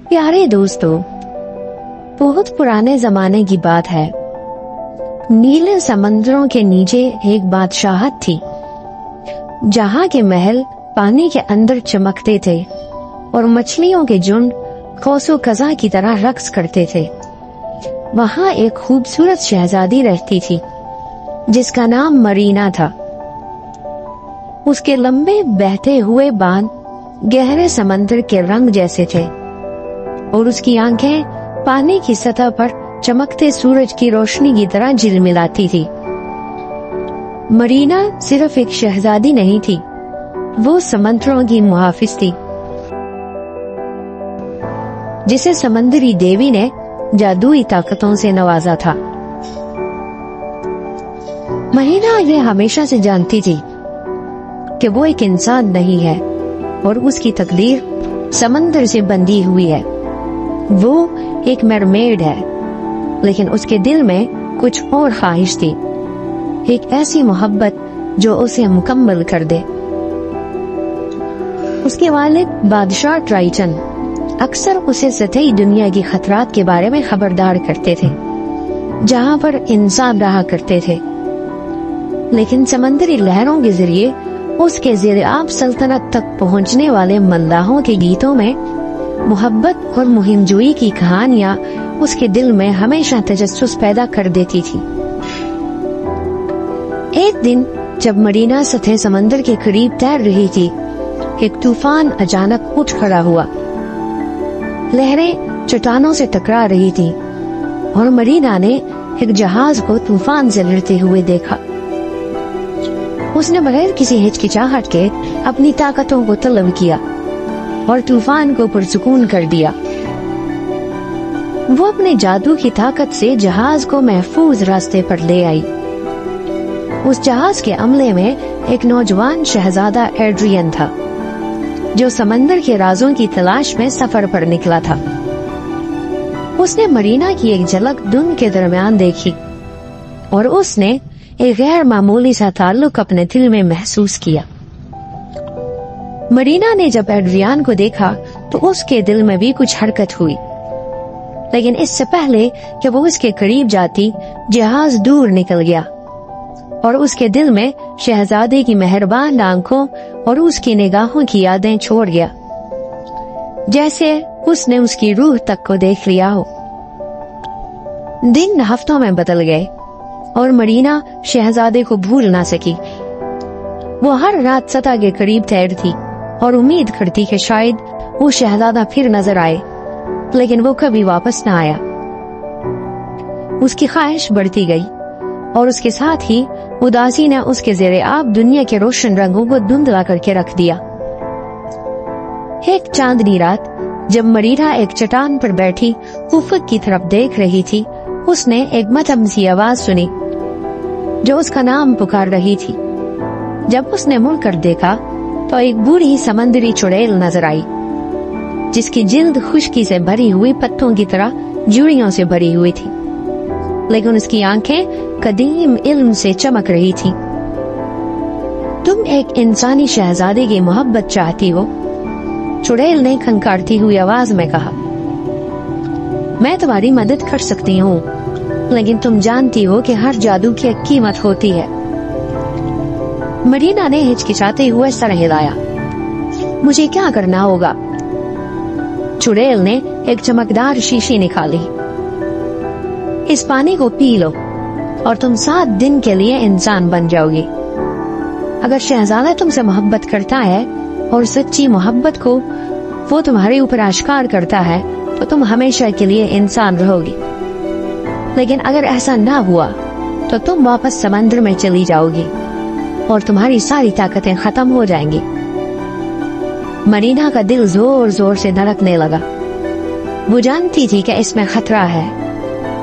प्यारे दोस्तों, बहुत पुराने जमाने की बात है। नीले समंदरों के नीचे एक बादशाहत थी, जहाँ के महल पानी के अंदर चमकते थे और मछलियों के झुंड कौसो कज़ा की तरह रक्स करते थे। वहाँ एक खूबसूरत शहजादी रहती थी, जिसका नाम मरीना था। उसके लंबे बहते हुए बाल गहरे समंदर के रंग जैसे थे और उसकी आंखें पानी की सतह पर चमकते सूरज की रोशनी की तरह झिलमिलाती थी। मरीना सिर्फ एक शहजादी नहीं थी, वो समंदरों की मुहाफिज थी, जिसे समंदरी देवी ने जादुई ताकतों से नवाजा था। मरीना ये हमेशा से जानती थी कि वो एक इंसान नहीं है और उसकी तकदीर समंदर से बंधी हुई है। वो एक मरमेड है, लेकिन उसके दिल में कुछ और ख्वाहिश थी, एक ऐसी मोहब्बत जो उसे मुकम्मल कर दे। उसके वालिद बादशाह ट्राइटन अक्सर उसे सतही दुनिया की खतरात के बारे में खबरदार करते थे, जहाँ पर इंसान रहा करते थे, लेकिन समंदरी लहरों के जरिए उसके ज़ेर-ए-आब सल्तनत तक पहुँचने वाले मल्लाहों के गीतों में मोहब्बत और मुहिमजोई की कहानियां उसके दिल में हमेशा तजस्सुस पैदा कर देती थी। एक दिन जब मरीना सतह समंदर के करीब तैर रही थी, एक तूफान अचानक उठ खड़ा हुआ। लहरें चट्टानों से टकरा रही थी और मरीना ने एक जहाज को तूफान से लड़ते हुए देखा। उसने बगैर किसी हिचकिचाहट के अपनी ताकतों को तलब किया और तूफान को पुरसुकून कर दिया। वो अपने जादू की ताकत से जहाज को महफूज रास्ते पर ले आई। उस जहाज के अमले में एक नौजवान शहजादा एड्रियन था, जो समंदर के राजों की तलाश में सफर पर निकला था। उसने मरीना की एक झलक धुंध के दरमियान देखी और उसने एक गैर मामूली सा ताल्लुक अपने दिल में महसूस किया। मरीना ने जब एड्रियन को देखा तो उसके दिल में भी कुछ हरकत हुई, लेकिन इससे पहले कि वो उसके करीब जाती, जहाज दूर निकल गया और उसके दिल में शहजादे की मेहरबान आंखों और उसकी निगाहों की यादें छोड़ गया, जैसे उसने उसकी रूह तक को देख लिया हो। दिन हफ्तों में बदल गए और मरीना शहजादे को भूल ना सकी। वो हर रात सतह के करीब तैरती और उम्मीद करती कि शायद वो शहजादा फिर नजर आए, लेकिन वो कभी वापस न आया। उसकी ख्वाहिश बढ़ती गई और उसके साथ ही उदासी ने उसके ज़ेर-ए-आब दुनिया के रोशन रंगों को धुंधला करके रख दिया। एक चांदनी रात जब मरीना एक चट्टान पर बैठी उफ़क़ की तरफ देख रही थी, उसने एक मध्यम सी आवाज सुनी जो उसका नाम पुकार रही थी। जब उसने मुड़कर देखा तो एक बूढ़ी समंदरी चुड़ैल नजर आई, जिसकी जिल्द खुश्की से भरी हुई पत्तों की तरह जुड़ियों से भरी हुई थी, लेकिन उसकी आंखें कदीम इल्म से चमक रही थी। तुम एक इंसानी शहजादे की मोहब्बत चाहती हो? चुड़ैल ने खनकारती हुई आवाज में कहा। मैं तुम्हारी मदद कर सकती हूँ, लेकिन तुम जानती हो कि हर जादू की एक कीमत होती है। मरीना ने हिचकिचाते हुए सर हिलाया। मुझे क्या करना होगा? चुड़ैल ने एक चमकदार शीशी निकाली। इस पानी को पी लो और तुम 7 दिन के लिए इंसान बन जाओगी। अगर शहजादा तुमसे मोहब्बत करता है और सच्ची मोहब्बत को वो तुम्हारे ऊपर आश्कार करता है, तो तुम हमेशा के लिए इंसान रहोगी। लेकिन अगर ऐसा ना हुआ तो तुम वापस समंदर में चली जाओगी और तुम्हारी सारी ताकतें खत्म हो जाएंगी। मरीना का दिल जोर जोर से धड़कने लगा। वो जानती थी कि इसमें खतरा है,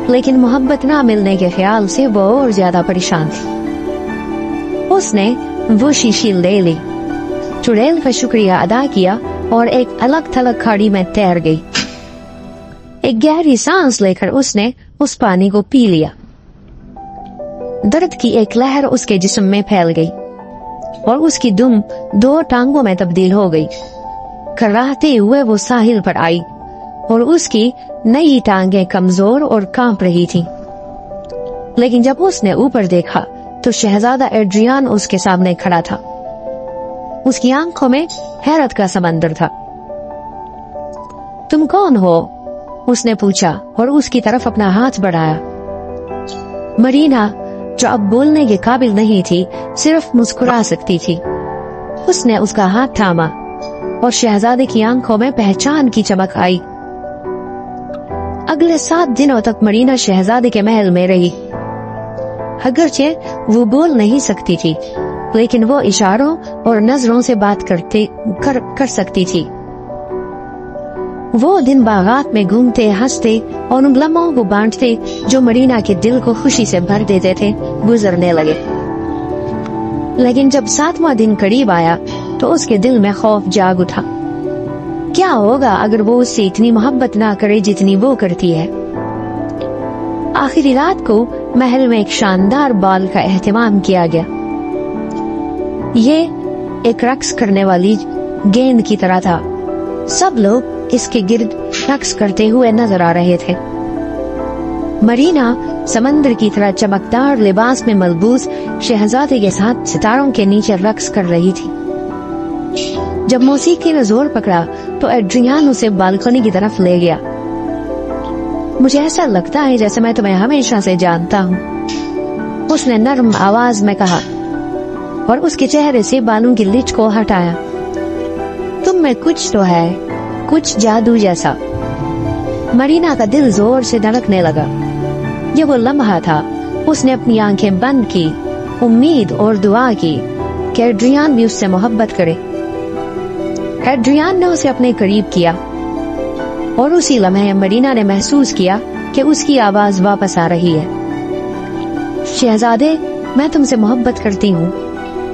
लेकिन मोहब्बत ना मिलने के ख्याल से वो और ज्यादा परेशान थी। उसने वो शीशी ले ली, चुड़ैल का शुक्रिया अदा किया और एक अलग थलग खाड़ी में तैर गई। एक गहरी सांस लेकर उसने उस पानी को पी लिया। दर्द की एक लहर उसके जिस्म में फैल गई और उसकी दुम 2 टांगों में तब्दील हो गई। कराहते हुए वो साहिल पर आई اور اس کی نئی ٹانگیں کمزور اور کانپ رہی تھی. لیکن جب اس نے اوپر دیکھا تو شہزادہ ایڈریان اس کے سامنے کھڑا تھا. اس کی آنکھوں میں حیرت کا سمندر تھا. تم کون ہو؟ اس نے پوچھا اور اس کی طرف اپنا ہاتھ بڑھایا. مرینا جو اب بولنے کے قابل نہیں تھی صرف مسکرا سکتی تھی. اس نے اس کا ہاتھ تھاما اور شہزادے کی آنکھوں میں پہچان کی چمک آئی. اگلے 7 دنوں تک مرینا شہزادے کے محل میں رہی. اگرچہ وہ بول نہیں سکتی تھی لیکن وہ اشاروں اور نظروں سے بات کر سکتی تھی. وہ دن باغات میں گھومتے ہنستے اور ان لمحوں کو بانٹتے جو مرینا کے دل کو خوشی سے بھر دیتے تھے گزرنے لگے. لیکن جب 7واں دن قریب آیا تو اس کے دل میں خوف جاگ اٹھا. کیا ہوگا اگر وہ اس سے اتنی محبت نہ کرے جتنی وہ کرتی ہے؟ آخری رات کو محل میں ایک شاندار بال کا اہتمام کیا گیا. یہ ایک رقص کرنے والی گیند کی طرح تھا. سب لوگ اس کے گرد رقص کرتے ہوئے نظر آ رہے تھے. مرینا سمندر کی طرح چمکدار لباس میں ملبوس شہزادے کے ساتھ ستاروں کے نیچے رقص کر رہی تھی. جب موسیقی نے زور پکڑا تو ایڈریان اسے بالکنی کی طرف لے گیا. مجھے ایسا لگتا ہے جیسے میں تمہیں ہمیشہ سے جانتا ہوں، اس نے نرم آواز میں کہا اور اس کے چہرے سے بالوں کی لچ کو ہٹایا. تم میں کچھ تو ہے، کچھ جادو جیسا. مرینا کا دل زور سے دھڑکنے لگا. یہ وہ لمحہ تھا. اس نے اپنی آنکھیں بند کی، امید اور دعا کی کہ ایڈریان بھی اس سے محبت کرے. ایڈریان نے اسے اپنے قریب کیا اور اسی لمحے مرینا نے محسوس کیا کہ اس کی آواز واپس آ رہی ہے. شہزادے، میں تم سے محبت کرتی ہوں.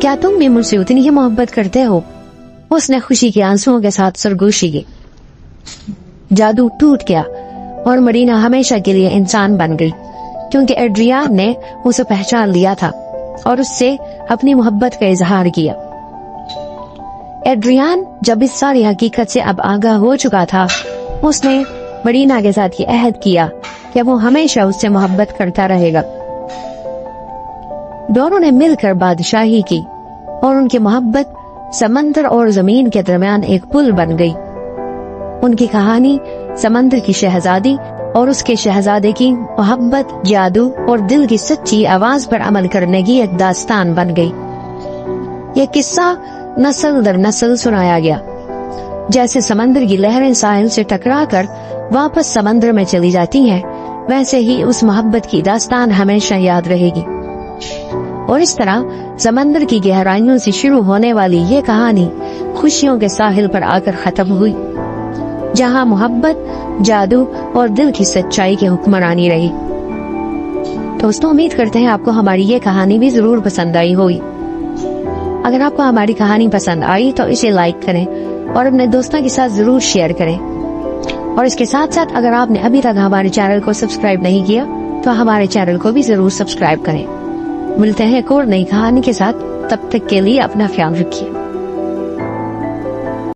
کیا تم بھی مجھ سے اتنی ہی محبت کرتے ہو؟ اس نے خوشی کے آنسوؤں کے ساتھ سرگوشی کی. جادو ٹوٹ گیا اور مرینا ہمیشہ کے لیے انسان بن گئی کیونکہ ایڈریان نے اسے پہچان لیا تھا اور اس سے اپنی محبت کا اظہار کیا. ایڈریان جب اس ساری حقیقت سے اب آگاہ ہو چکا تھا، اس نے مرینا کے ساتھ یہ عہد کیا کہ وہ ہمیشہ اس سے محبت کرتا رہے گا. دونوں نے مل کر بادشاہی کی اور ان کی محبت سمندر اور زمین کے درمیان ایک پل بن گئی. ان کی کہانی سمندر کی شہزادی اور اس کے شہزادے کی محبت، جادو اور دل کی سچی آواز پر عمل کرنے کی ایک داستان بن گئی. یہ قصہ نسل در نسل سنایا گیا. جیسے سمندر کی لہریں ساحل سے ٹکرا کر واپس سمندر میں چلی جاتی ہیں، ویسے ہی اس محبت کی داستان ہمیشہ یاد رہے گی. اور اس طرح سمندر کی گہرائیوں سے شروع ہونے والی یہ کہانی خوشیوں کے ساحل پر آ کر ختم ہوئی، جہاں محبت، جادو اور دل کی سچائی کی حکمرانی رہی. دوستوں، امید کرتے ہیں آپ کو ہماری یہ کہانی بھی ضرور پسند آئی ہوگی. اگر آپ کو ہماری کہانی پسند آئی تو اسے لائک کریں اور اپنے دوستوں کے ساتھ ضرور شیئر کریں. اور اس کے ساتھ ساتھ اگر آپ نے ابھی تک ہمارے چینل کو سبسکرائب نہیں کیا تو ہمارے چینل کو بھی ضرور سبسکرائب کریں. ملتے ہیں ایک اور نئی کہانی کے ساتھ. تب تک کے لیے اپنا خیال رکھیے.